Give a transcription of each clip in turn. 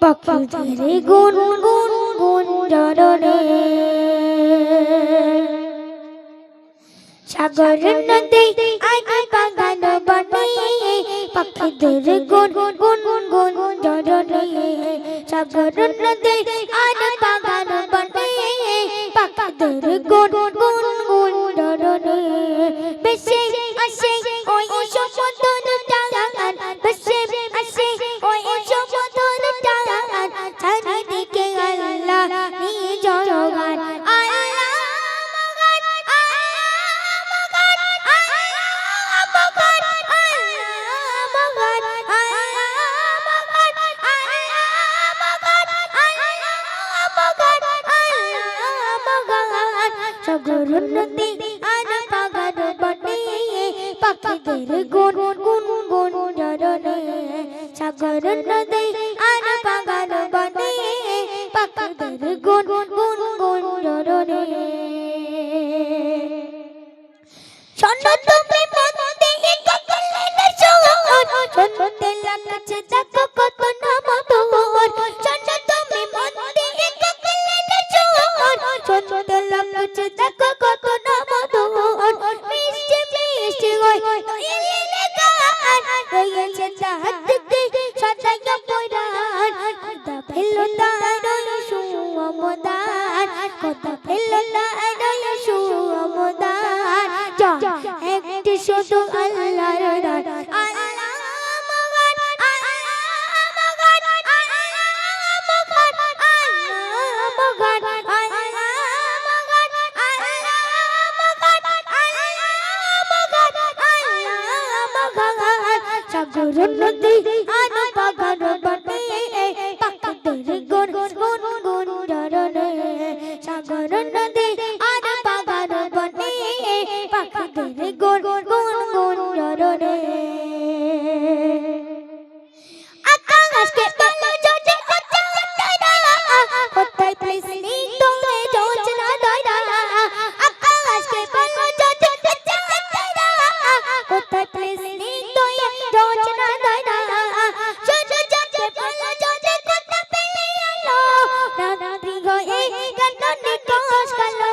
পাখিদের গুন গুন গুঞ্জরণে সাগর নদী আগে বাগান বনে পাখিদের গুন গুন গুঞ্জরণে সাগর নদী আগে বাগান বনে পাখিদের গুন গুন গুঞ্জরণে বেশি আসে ওই সমুদ্র টান বেশি আসে ওই সমুদ্র টান চারিদিকে আল্লাহ নিজের গান সাগর নদী আর বাগান বনে পাখিদের গুন গুন গুঞ্জরণে সাগর নদী আর বাগান বনে পাখিদের গুন গুন গুঞ্জরণে শোনো তুমি মন দিয়ে কাকলের সুর শুনতে লাগছে দেখো কত না মধুর শোনো তুমি মন দিয়ে কাকলের সুর শুনতে লাগছে দেখো কত না মধুর মিষ্টি মিষ্টি ওই দোয়েলের গান রয়েছে চাঁদ দিকে সাজাইয়া পরাণ খোদা ফেলো তার সুমদান খোদা ফেলো তার সুমদান যা একটি শুধু আল্লাহর দান আল্লাহ মগান আল্লাহ মগান আল্লাহ মগান আল্লাহ মগান আল্লাহ মগান আল্লাহ মগান সাগর নদী আর বাগান বনে পাখিদের গুন গুন গুঞ্জরণে সাগর নদী আর বাগান বনে পাখিদের গুন গুন গুঞ্জরণে আকাশকে বলো যদি তারা কোথায় প্লিসলি তোমে যোচনা দরা আকাশকে বলো যদি তারা কোথায় প্লিসলি তোমে যোচনা দরা শুধু যাতে বলো যদি কথা পেলে আলো রাত্রি হয়ে কেন নিকশ কালো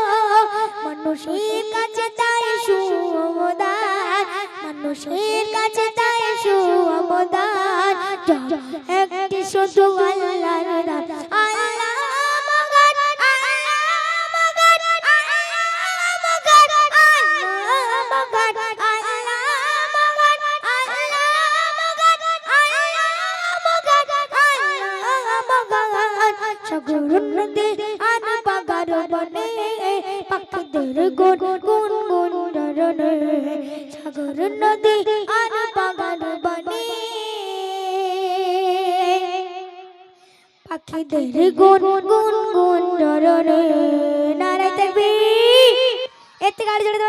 মানুষের কাছে তাই সুমদান মানুষের কাছে তাই সুমদান একটি শুধু আল্লাহর নাম আল্লাহ মগান আল্লাহ মগান আল্লাহ মগান আল্লাহ মগান আল্লাহ মগান আল্লাহ মগান আল্লাহ মগান সাগর নদী আর বাগান বনে পাখিদের গুন গুন গুঞ্জরণে সাগর নদী আর বাগান বনে পাখিদের গুন গুন গুঞ্জরণে নারায়ে তাকবীর। এর থেকে আর জোরে